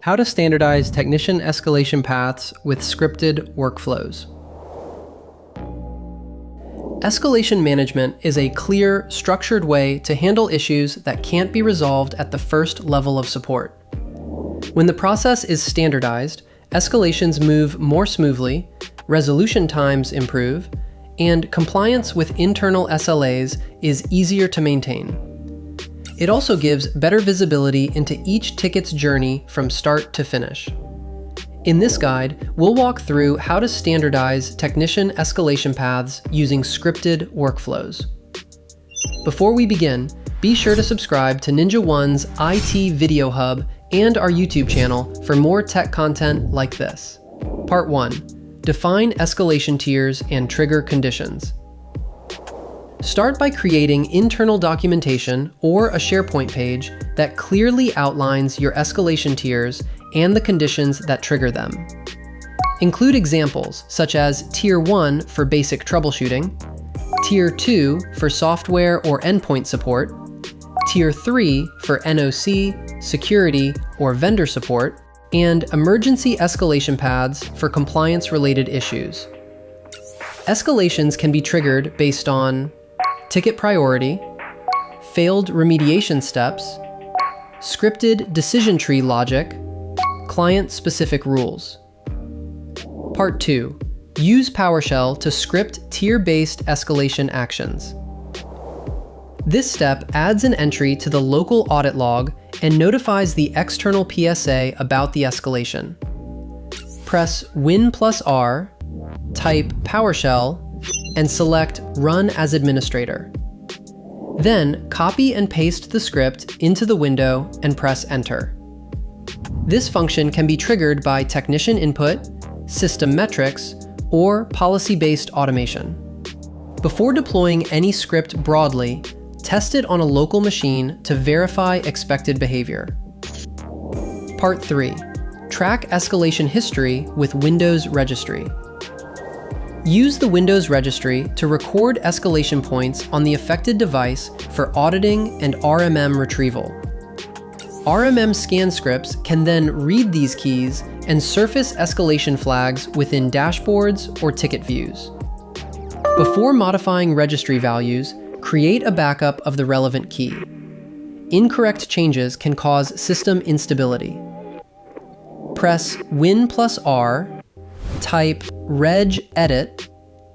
How to standardize technician escalation paths with scripted workflows. Escalation management is a clear, structured way to handle issues that can't be resolved at the first level of support. When the process is standardized, escalations move more smoothly, resolution times improve, and compliance with internal SLAs is easier to maintain. It also gives better visibility into each ticket's journey from start to finish. In this guide, we'll walk through how to standardize technician escalation paths using scripted workflows. Before we begin, be sure to subscribe to NinjaOne's IT Video Hub and our YouTube channel for more tech content like this. Part 1. Define escalation tiers and trigger conditions. Start by creating internal documentation or a SharePoint page that clearly outlines your escalation tiers and the conditions that trigger them. Include examples such as Tier 1 for basic troubleshooting, Tier 2 for software or endpoint support, Tier 3 for NOC, security, or vendor support, and emergency escalation paths for compliance-related issues. Escalations can be triggered based on ticket priority, failed remediation steps, scripted decision tree logic, client-specific rules. Part 2. Use PowerShell to script tier-based escalation actions. This step adds an entry to the local audit log and notifies the external PSA about the escalation. Press Win+R, type PowerShell, and select Run as Administrator. Then copy and paste the script into the window and press Enter. This function can be triggered by technician input, system metrics, or policy-based automation. Before deploying any script broadly, test it on a local machine to verify expected behavior. Part 3. Track escalation history with Windows Registry. Use the Windows Registry to record escalation points on the affected device for auditing and RMM retrieval. RMM scan scripts can then read these keys and surface escalation flags within dashboards or ticket views. Before modifying registry values, create a backup of the relevant key. Incorrect changes can cause system instability. Press Win+R, type regedit,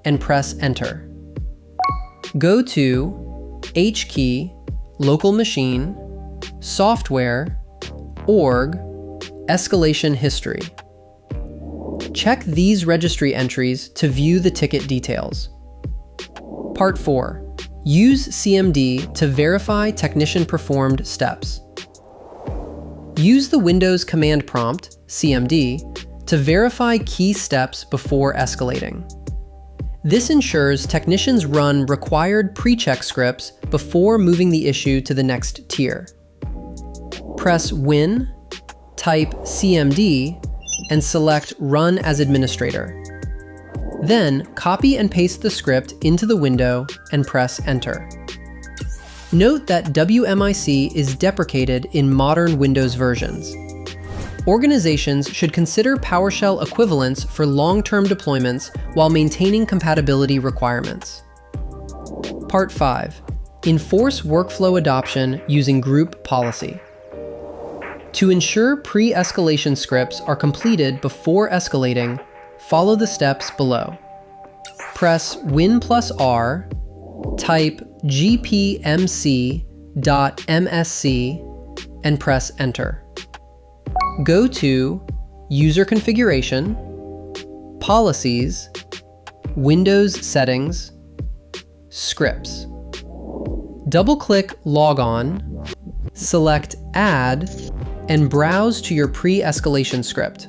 and press Enter. Go to H key, local machine, software, org, escalation history. Check these registry entries to view the ticket details. Part 4. Use CMD to verify technician performed steps. Use the Windows command prompt, CMD, to verify key steps before escalating. This ensures technicians run required pre-check scripts before moving the issue to the next tier. Press Win, type CMD, and select Run as Administrator. Then copy and paste the script into the window and press Enter. Note that WMIC is deprecated in modern Windows versions. Organizations should consider PowerShell equivalents for long-term deployments while maintaining compatibility requirements. Part 5. Enforce workflow adoption using group policy. To ensure pre-escalation scripts are completed before escalating, follow the steps below. Press Win+R, type gpmc.msc, and press Enter. Go to User Configuration, Policies, Windows Settings, Scripts. Double-click Log On, select Add, and browse to your pre-escalation script.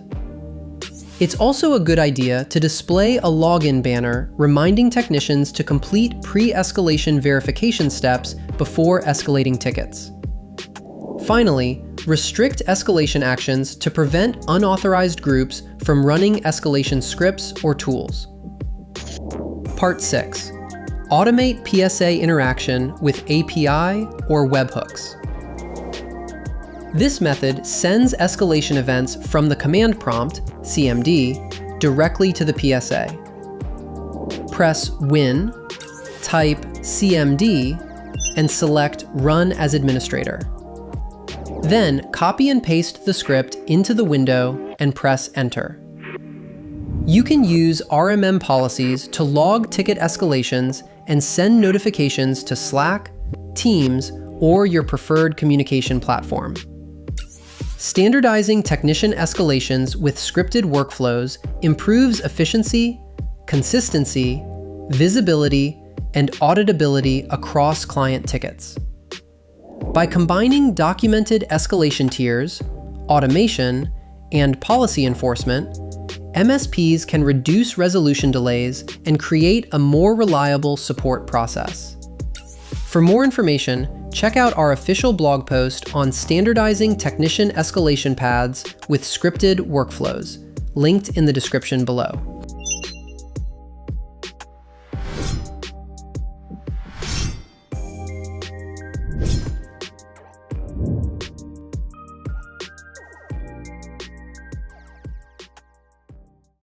It's also a good idea to display a login banner reminding technicians to complete pre-escalation verification steps before escalating tickets. Finally, restrict escalation actions to prevent unauthorized groups from running escalation scripts or tools. Part 6. Automate PSA interaction with API or webhooks. This method sends escalation events from the command prompt, CMD, directly to the PSA. Press Win, type CMD, and select Run as Administrator. Then copy and paste the script into the window and press Enter. You can use RMM policies to log ticket escalations and send notifications to Slack, Teams, or your preferred communication platform. Standardizing technician escalations with scripted workflows improves efficiency, consistency, visibility, and auditability across client tickets. By combining documented escalation tiers, automation, and policy enforcement, MSPs can reduce resolution delays and create a more reliable support process. For more information, check out our official blog post on standardizing technician escalation paths with scripted workflows, linked in the description below.